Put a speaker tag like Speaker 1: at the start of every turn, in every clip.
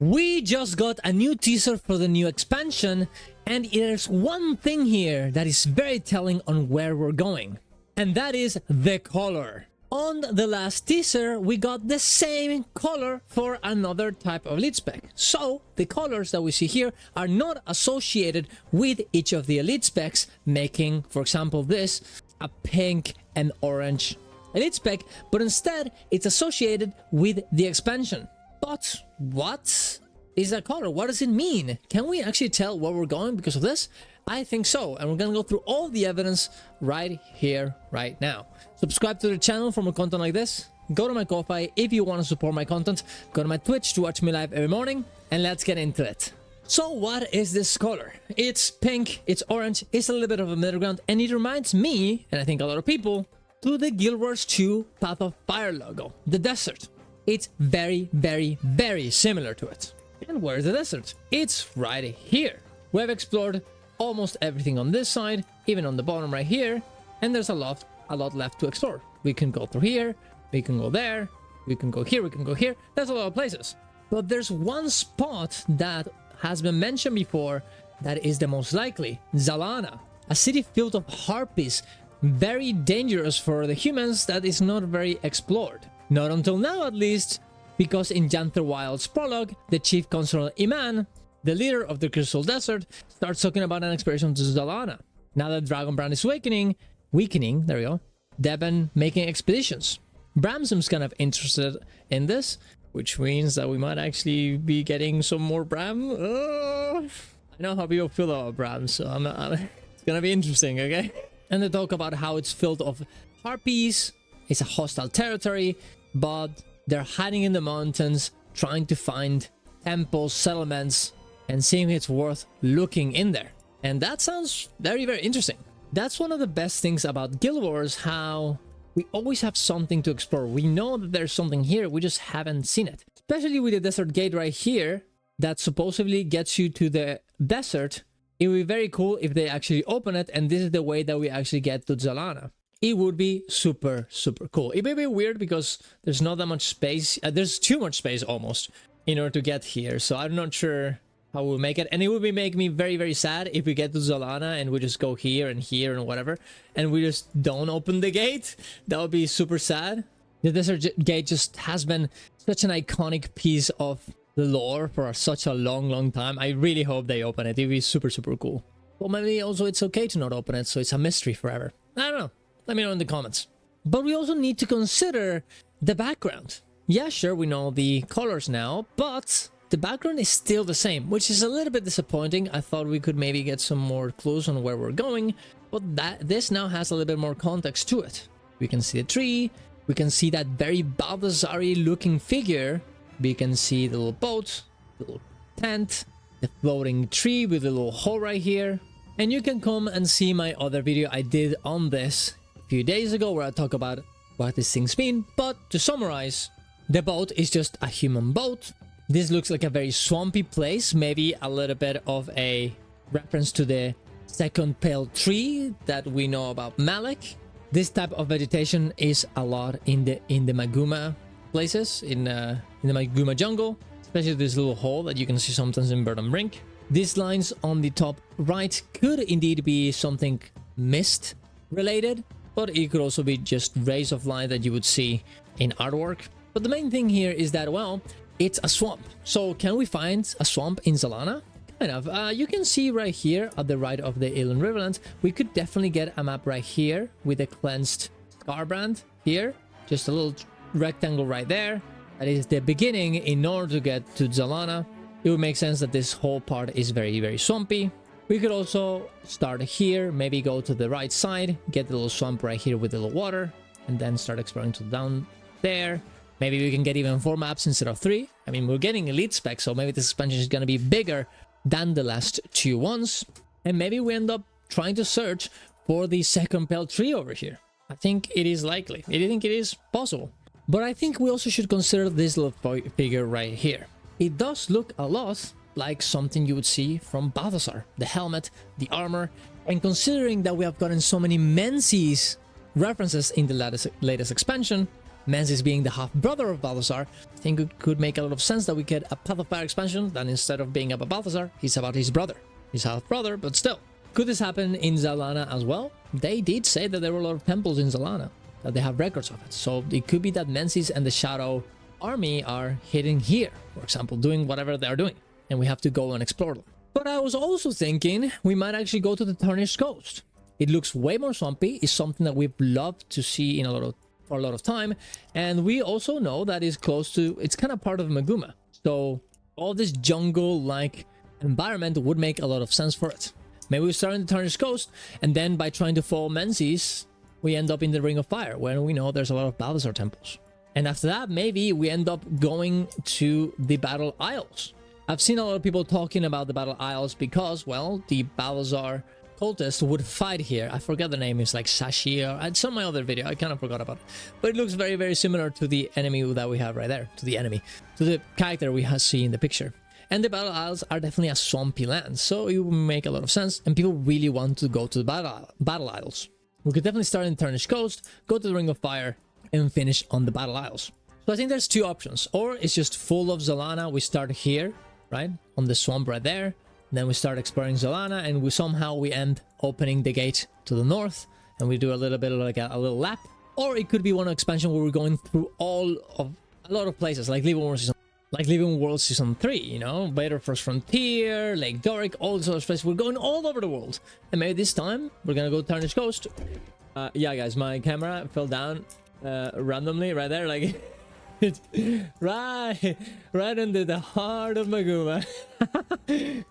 Speaker 1: We just got a new teaser for the new expansion, and there's one thing here that is very telling on where we're going, and that is the color. On the last teaser, we got the same color for another type of elite spec. So the colors that we see here are not associated with each of the elite specs, making, for example, this a pink and orange elite spec, but instead it's associated with the expansion. But what is that color? What does it mean? Can we actually tell where we're going because of this? I think so, and we're gonna go through all the evidence right here, right now. Subscribe to the channel for more content like this. Go to my Ko-Fi if you want to support my content. Go to my Twitch to watch me live every morning, and let's get into it. So what is this color? It's pink, it's orange, it's a little bit of a middle ground, and it reminds me, and I think a lot of people, to the Guild Wars 2 Path of Fire logo, the desert. It's very, very, very similar to it. And where's the desert? It's right here. We have explored almost everything on this side, even on the bottom right here, and there's a lot left to explore. We can go through here, we can go there, we can go here, we can go here. There's a lot of places. But there's one spot that has been mentioned before that is the most likely: Zalana, a city filled of harpies, very dangerous for the humans, that is not very explored. Not until now, at least, because in Janther Wild's prologue, the chief consul Iman, the leader of the Crystal Desert, starts talking about an expedition to Zalana. Now that Dragonbrand is weakening, there we go, they've been making expeditions. Bram seems kind of interested in this, which means that we might actually be getting some more Bram. I know how people feel about Bram, so it's gonna be interesting, okay? And they talk about how it's filled of harpies, it's a hostile territory, but they're hiding in the mountains, trying to find temples, settlements, and seeing if it's worth looking in there. And that sounds very, very interesting. That's one of the best things about Guild Wars, how we always have something to explore. We know that there's something here, we just haven't seen it. Especially with the desert gate right here, that supposedly gets you to the desert. It would be very cool if they actually open it, and this is the way that we actually get to Zalana. It would be super, super cool. It may be weird because there's not that much space. There's too much space almost in order to get here. So I'm not sure how we'll make it. And it would make me very, very sad if we get to Zalana and we just go here and whatever, and we just don't open the gate. That would be super sad. The desert gate just has been such an iconic piece of the lore for such a long, long time. I really hope they open it. It would be super, super cool. Well, maybe also it's okay to not open it, so it's a mystery forever. I don't know. Let me know in the comments. But we also need to consider the background. Yeah, sure, we know the colors now, but the background is still the same, which is a little bit disappointing. I thought we could maybe get some more clues on where we're going, but this now has a little bit more context to it. We can see the tree, we can see that very Baldassare looking figure, we can see the little boat, the little tent, the floating tree with a little hole right here. And you can come and see my other video I did on this few days ago where I talk about what these things mean. But to summarize, the boat is just a human boat. This looks like a very swampy place, maybe a little bit of a reference to the second pale tree that we know about Malek. This type of vegetation is a lot in the Maguma places, in the Maguma jungle, especially this little hole that you can see sometimes in Verdant Brink. These lines on the top right could indeed be something mist related, but it could also be just rays of light that you would see in artwork. But the main thing here is that, well, it's a swamp. So can we find a swamp in Zalana? Kind of. You can see right here at the right of the Inland Riverlands, we could definitely get a map right here with a cleansed Scarbrand here. Just a little rectangle right there. That is the beginning in order to get to Zalana. It would make sense that this whole part is very, very swampy. We could also start here, maybe go to the right side, get the little swamp right here with a little water, and then start exploring to down there. Maybe we can get even 4 maps instead of 3. I mean, we're getting elite specs, so maybe this expansion is going to be bigger than the last 2 ones. And maybe we end up trying to search for the second pale tree over here. I think it is likely. I think it is possible. But I think we also should consider this little figure right here. It does look a lot like something you would see from Balthazar. The helmet, the armor, and considering that we have gotten so many Menzies references in the latest expansion, Menzies being the half-brother of Balthazar, I think it could make a lot of sense that we get a Path of Fire expansion that instead of being about Balthazar, he's about his brother. His half-brother, but still. Could this happen in Zalana as well? They did say that there were a lot of temples in Zalana, that they have records of it. So it could be that Menzies and the Shadow Army are hidden here, for example, doing whatever they're doing, and we have to go and explore them. But I was also thinking we might actually go to the Tarnished Coast. It looks way more swampy. It's something that we've loved to see in for a lot of time, and we also know that it's close to, it's kind of part of Maguma. So all this jungle-like environment would make a lot of sense for it. Maybe we start in the Tarnished Coast, and then by trying to follow Menzies, we end up in the Ring of Fire, where we know there's a lot of Balthazar temples. And after that, maybe we end up going to the Battle Isles. I've seen a lot of people talking about the Battle Isles because, well, the Balthazar cultist would fight here. I forget the name. It's like Sashi, or I saw my other video. I kind of forgot about it. But it looks very, very similar to the enemy that we have right there. To the character we have seen in the picture. And the Battle Isles are definitely a swampy land, so it would make a lot of sense, and people really want to go to the Battle Isles. We could definitely start in Tarnished Coast, go to the Ring of Fire, and finish on the Battle Isles. So I think there's two options. Or it's just full of Zalana, we start here, right? On the swamp right there. Then we start exploring Zalana, and we end opening the gate to the north, and we do a little bit of like a little lap. Or it could be one expansion where we're going through a lot of places, like Living World Season 3, you know, Vader First Frontier, Lake Doric, all these other places. We're going all over the world. And maybe this time, we're gonna go to Tarnished Coast. Yeah, guys, my camera fell down randomly right there, like, it's right into the heart of Maguma.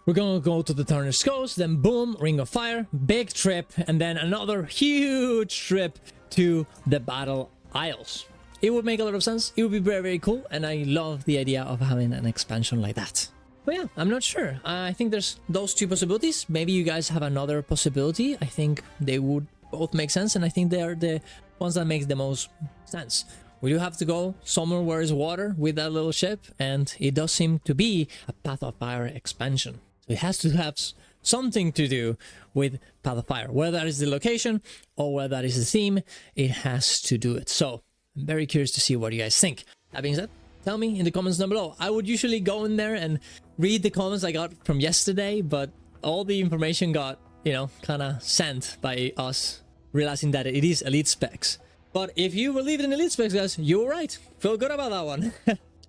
Speaker 1: We're gonna go to the Tarnished Coast, then boom, Ring of Fire, big trip, and then another huge trip to the Battle Isles. It would make a lot of sense. It would be very, very cool. And I love the idea of having an expansion like that. But yeah, I'm not sure. I think there's those two possibilities. Maybe you guys have another possibility. I think they would both make sense. And I think they are the ones that make the most sense. We do have to go somewhere where there's water with that little ship. And it does seem to be a Path of Fire expansion. So it has to have something to do with Path of Fire. Whether that is the location or whether that is the theme, it has to do it. So I'm very curious to see what you guys think. That being said, tell me in the comments down below. I would usually go in there and read the comments I got from yesterday, but all the information got, you know, kind of sent by us, realizing that it is elite specs. But if you believe in elite specs, guys, you were right. Feel good about that one.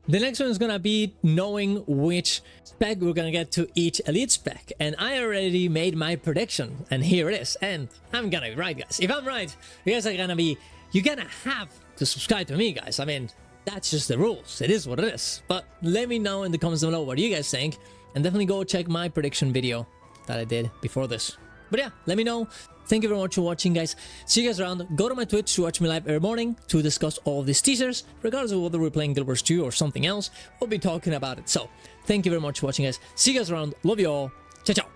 Speaker 1: The next one is gonna be knowing which spec we're gonna get to each elite spec. And I already made my prediction, and here it is. And I'm gonna be right, guys. If I'm right, you guys are gonna be, you're gonna have to subscribe to me, guys. I mean, that's just the rules. It is what it is. But let me know in the comments below what you guys think, and definitely go check my prediction video that I did before this. But yeah, let me know. Thank you very much for watching, guys. See you guys around. Go to my Twitch to watch me live every morning to discuss all of these teasers, regardless of whether we're playing Guild Wars 2 or something else. We'll be talking about it. So thank you very much for watching, guys. See you guys around. Love you all. Ciao, ciao.